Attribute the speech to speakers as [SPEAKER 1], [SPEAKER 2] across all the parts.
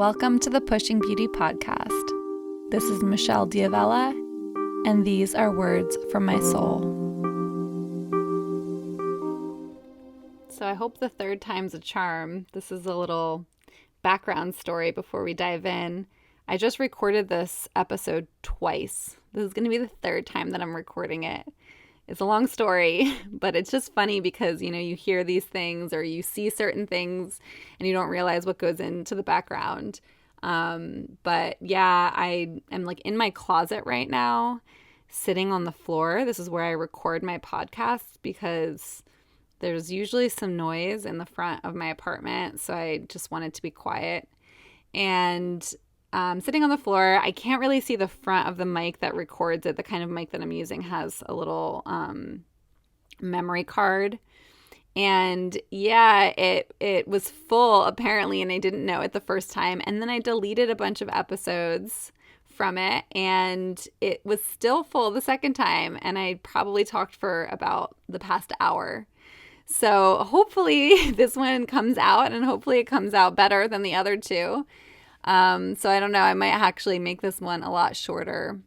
[SPEAKER 1] Welcome to the Pushing Beauty Podcast. This is Michelle Diavella, and these are words from my soul. So I hope the third time's a charm. This is a little background story before we dive in. I just recorded this episode twice. This is going to be the third time that I'm recording it. It's a long story, but it's just funny because, you hear these things or you see certain things and you don't realize what goes into the background. But yeah, I am in my closet right now, sitting on the floor. This is where I record my podcasts because there's usually some noise in the front of my apartment. So I just wanted to be quiet. And sitting on the floor, I can't really see the front of the mic that records it. The kind of mic that I'm using has a little memory card. And yeah, it was full apparently, and I didn't know it the first time. And then I deleted a bunch of episodes from it, and it was still full the second time. And I probably talked for about the past hour. So hopefully this one comes out, and hopefully it comes out better than the other two. So I don't know, I might actually make this one a lot shorter.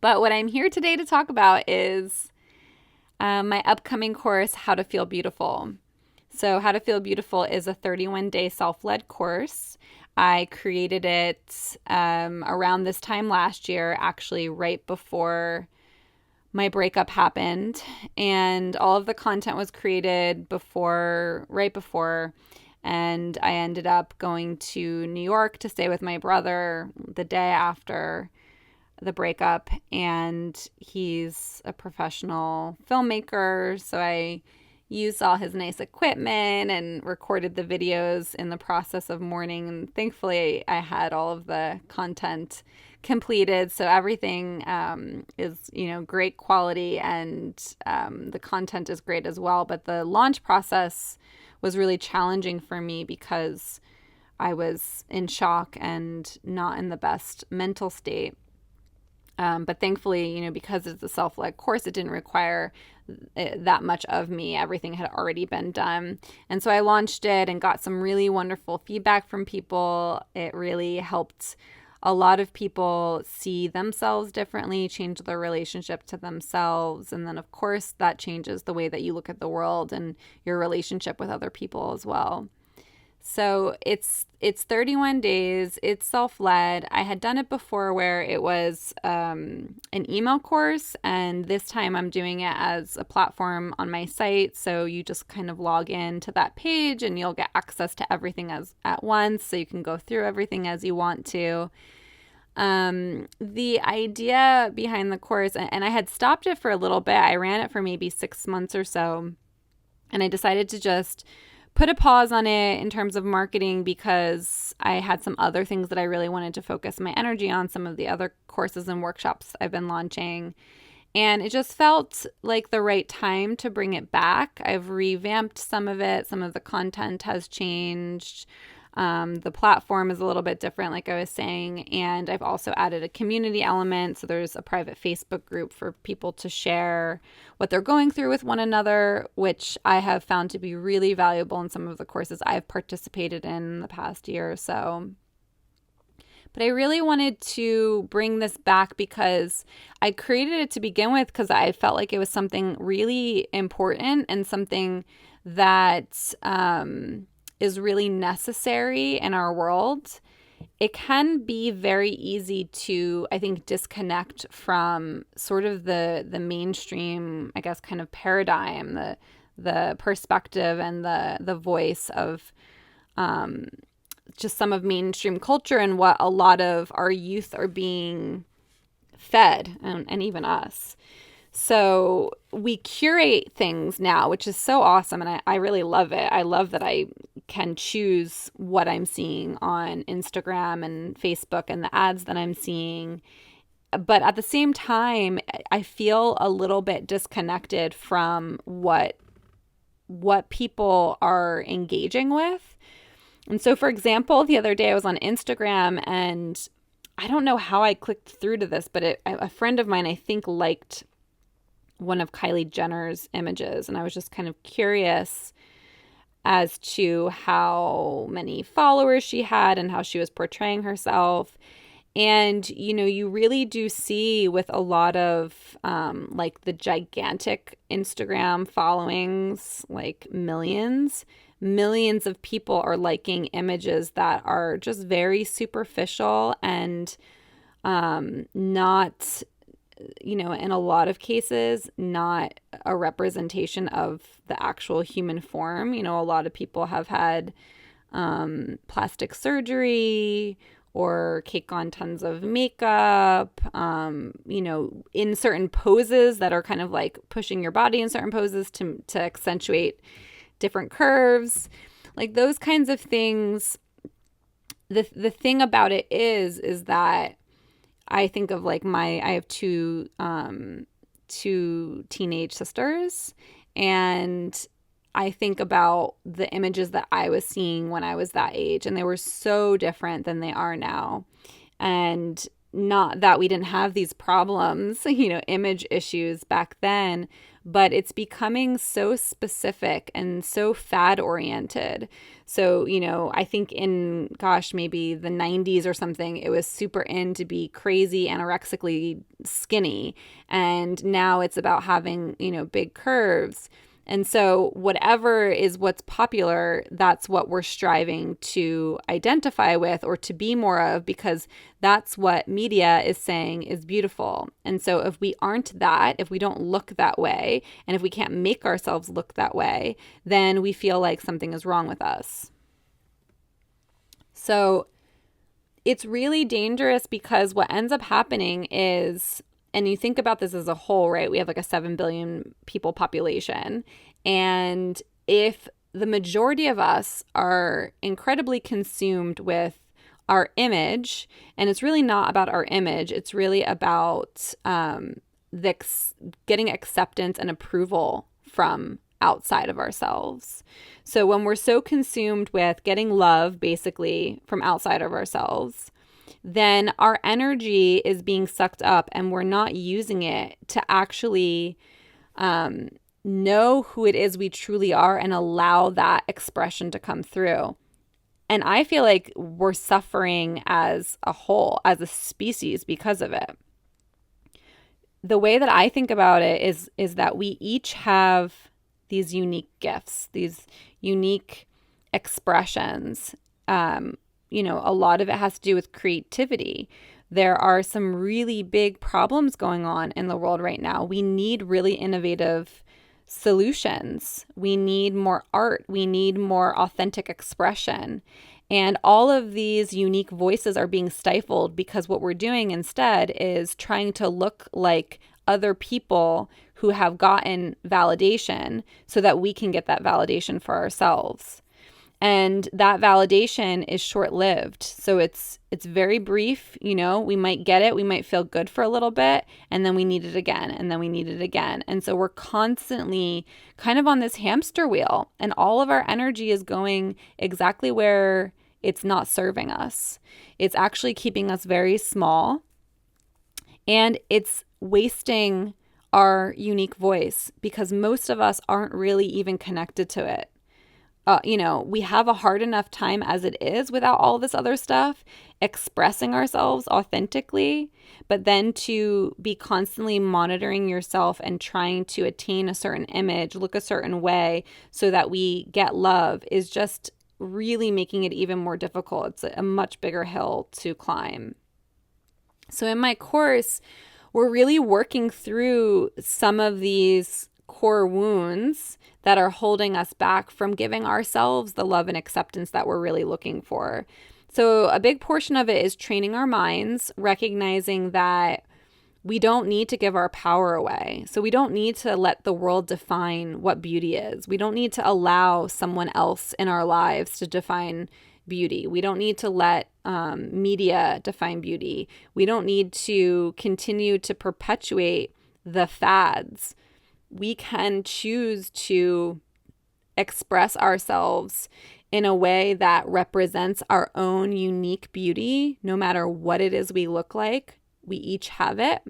[SPEAKER 1] But what I'm here today to talk about is my upcoming course, How to Feel Beautiful. So How to Feel Beautiful is a 31-day self-led course. I created it around this time last year, actually right before my breakup happened. And all of the content was created right before. And I ended up going to New York to stay with my brother the day after the breakup. And he's a professional filmmaker. So I used all his nice equipment and recorded the videos in the process of mourning. And thankfully, I had all of the content completed. So everything is, great quality, and the content is great as well. But the launch process was really challenging for me because I was in shock and not in the best mental state. But thankfully, because it's a self-led course, it didn't require that much of me. Everything had already been done. And so I launched it and got some really wonderful feedback from people. It really helped a lot of people see themselves differently, change their relationship to themselves. And then, of course, that changes the way that you look at the world and your relationship with other people as well. So it's 31 days. It's self-led. I had done it before where it was an email course, and this time I'm doing it as a platform on my site. So you just kind of log in to that page and you'll get access to everything at once, so you can go through everything as you want to. The idea behind the course, and I had stopped it for a little bit. I ran it for maybe 6 months or so, and I decided to just put a pause on it in terms of marketing because I had some other things that I really wanted to focus my energy on, some of the other courses and workshops I've been launching. And it just felt like the right time to bring it back. I've revamped some of it. Some of the content has changed. The platform is a little bit different, like I was saying, and I've also added a community element. So there's a private Facebook group for people to share what they're going through with one another, which I have found to be really valuable in some of the courses I've participated in the past year or so. But I really wanted to bring this back because I created it to begin with because I felt like it was something really important and something that is really necessary in our world. It can be very easy to, I think, disconnect from sort of the mainstream, I guess, kind of paradigm, the perspective and the voice of just some of mainstream culture and what a lot of our youth are being fed, and even us. So we curate things now, which is so awesome. And I really love it. I love that I can choose what I'm seeing on Instagram and Facebook and the ads that I'm seeing. But at the same time, I feel a little bit disconnected from what people are engaging with. And so, for example, the other day I was on Instagram, and I don't know how I clicked through to this, but a friend of mine, I think, liked one of Kylie Jenner's images, and I was just kind of curious as to how many followers she had and how she was portraying herself. And, you really do see with a lot of like the gigantic Instagram followings, like millions of people are liking images that are just very superficial and not, in a lot of cases, not a representation of the actual human form. A lot of people have had plastic surgery or cake on tons of makeup, in certain poses that are kind of like pushing your body in certain poses to accentuate different curves, like those kinds of things. The thing about it is that I think of like I have two teenage sisters, and I think about the images that I was seeing when I was that age, and they were so different than they are now. And not that we didn't have these problems, image issues back then, but it's becoming so specific and so fad oriented. So, I think in, maybe the 90s or something, it was super in to be crazy anorexically skinny. And now it's about having, big curves. And so whatever is what's popular, that's what we're striving to identify with or to be more of, because that's what media is saying is beautiful. And so if we aren't that, if we don't look that way, and if we can't make ourselves look that way, then we feel like something is wrong with us. So it's really dangerous, because what ends up happening is, and you think about this as a whole, right? We have like a 7 billion people population. And if the majority of us are incredibly consumed with our image, and it's really not about our image, it's really about getting acceptance and approval from outside of ourselves. So when we're so consumed with getting love, basically, from outside of ourselves, then our energy is being sucked up and we're not using it to actually know who it is we truly are and allow that expression to come through. And I feel like we're suffering as a whole, as a species, because of it. The way that I think about it is that we each have these unique gifts, these unique expressions. A lot of it has to do with creativity. There are some really big problems going on in the world right now. We need really innovative solutions. We need more art. We need more authentic expression. And all of these unique voices are being stifled because what we're doing instead is trying to look like other people who have gotten validation so that we can get that validation for ourselves. And that validation is short-lived. So it's very brief, we might get it, we might feel good for a little bit, and then we need it again, and then we need it again. And so we're constantly kind of on this hamster wheel, and all of our energy is going exactly where it's not serving us. It's actually keeping us very small, and it's wasting our unique voice because most of us aren't really even connected to it. We have a hard enough time as it is without all this other stuff, expressing ourselves authentically, but then to be constantly monitoring yourself and trying to attain a certain image, look a certain way so that we get love is just really making it even more difficult. It's a much bigger hill to climb. So in my course, we're really working through some of these core wounds that are holding us back from giving ourselves the love and acceptance that we're really looking for. So a big portion of it is training our minds, recognizing that we don't need to give our power away. So we don't need to let the world define what beauty is. We don't need to allow someone else in our lives to define beauty. We don't need to let media define beauty. We don't need to continue to perpetuate the fads. We can choose to express ourselves in a way that represents our own unique beauty, no matter what it is we look like. We each have it.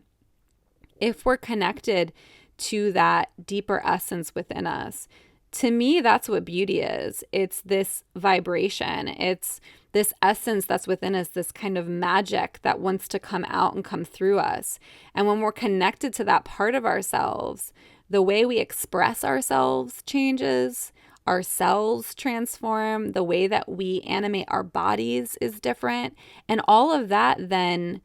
[SPEAKER 1] If we're connected to that deeper essence within us, to me, that's what beauty is. It's this vibration. It's this essence that's within us, this kind of magic that wants to come out and come through us. And when we're connected to that part of ourselves, the way we express ourselves changes, our cells transform, the way that we animate our bodies is different. And all of that then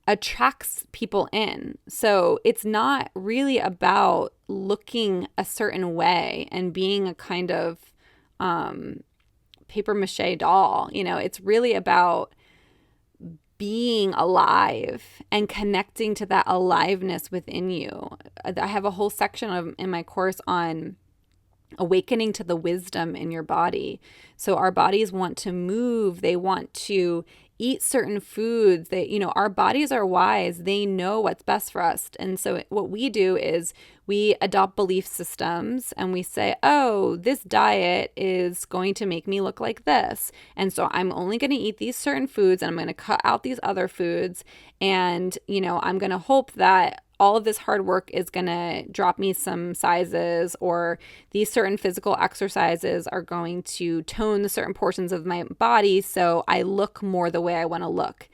[SPEAKER 1] attracts people in. So it's not really about looking a certain way and being a kind of paper mache doll. It's really about being alive and connecting to that aliveness within you. I have a whole section in my course on awakening to the wisdom in your body. So our bodies want to move. They want to eat certain foods. Our bodies are wise. They know what's best for us. And so what we do is we adopt belief systems and we say, oh, this diet is going to make me look like this. And so I'm only going to eat these certain foods and I'm going to cut out these other foods. And, I'm going to hope that all of this hard work is going to drop me some sizes, or these certain physical exercises are going to tone the certain portions of my body so I look more the way I want to look.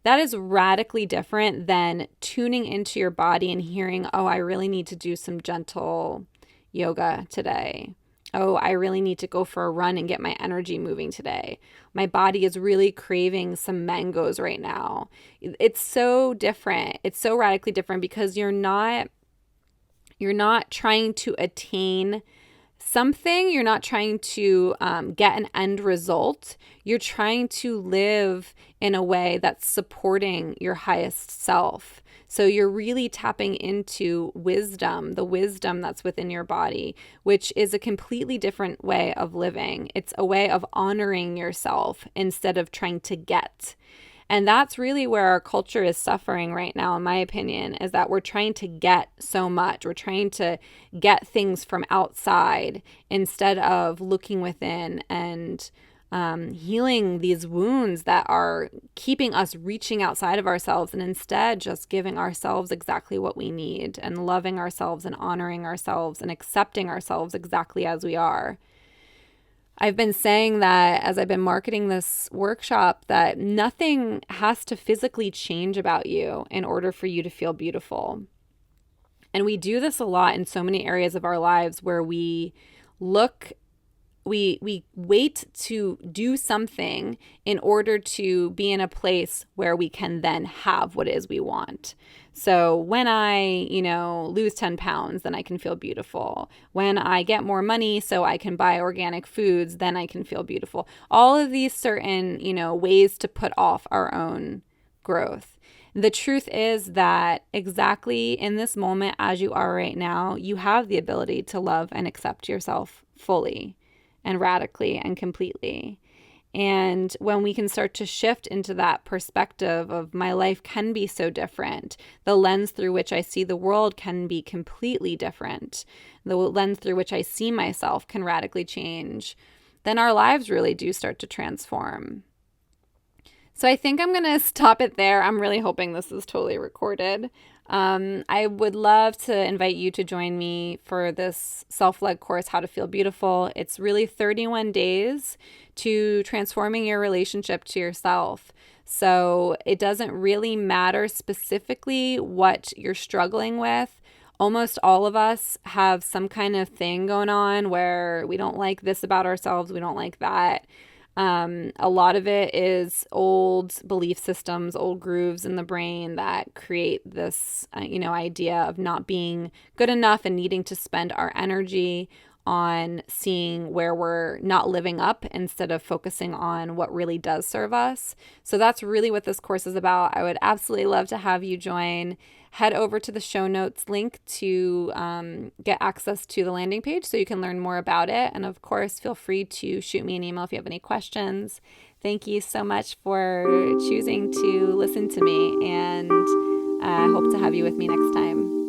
[SPEAKER 1] That is radically different than tuning into your body and hearing, oh, I really need to do some gentle yoga today. Oh, I really need to go for a run and get my energy moving today. My body is really craving some mangoes right now. It's so different. It's so radically different because you're not trying to attain something. You're not trying to get an end result. You're trying to live in a way that's supporting your highest self. So you're really tapping into wisdom, the wisdom that's within your body, which is a completely different way of living. It's a way of honoring yourself instead of trying to get. And that's really where our culture is suffering right now, in my opinion, is that we're trying to get so much. We're trying to get things from outside instead of looking within and healing these wounds that are keeping us reaching outside of ourselves, and instead just giving ourselves exactly what we need and loving ourselves and honoring ourselves and accepting ourselves exactly as we are. I've been saying that as I've been marketing this workshop, that nothing has to physically change about you in order for you to feel beautiful. And we do this a lot in so many areas of our lives where we wait to do something in order to be in a place where we can then have what it is we want. So when I, lose 10 pounds, then I can feel beautiful. When I get more money so I can buy organic foods, then I can feel beautiful. All of these certain, ways to put off our own growth. The truth is that exactly in this moment, as you are right now, you have the ability to love and accept yourself fully and radically and completely. And when we can start to shift into that perspective of my life can be so different, the lens through which I see the world can be completely different, the lens through which I see myself can radically change, then our lives really do start to transform. So I think I'm going to stop it there. I'm really hoping this is totally recorded. I would love to invite you to join me for this self-led course, How to Feel Beautiful. It's really 31 days to transforming your relationship to yourself. So it doesn't really matter specifically what you're struggling with. Almost all of us have some kind of thing going on where we don't like this about ourselves, we don't like that. A lot of it is old belief systems, old grooves in the brain that create this, idea of not being good enough and needing to spend our energy on seeing where we're not living up instead of focusing on what really does serve us. So that's really what this course is about. I would absolutely love to have you join. Head over to the show notes link to get access to the landing page so you can learn more about it. And of course, feel free to shoot me an email if you have any questions. Thank you so much for choosing to listen to me, and I hope to have you with me next time.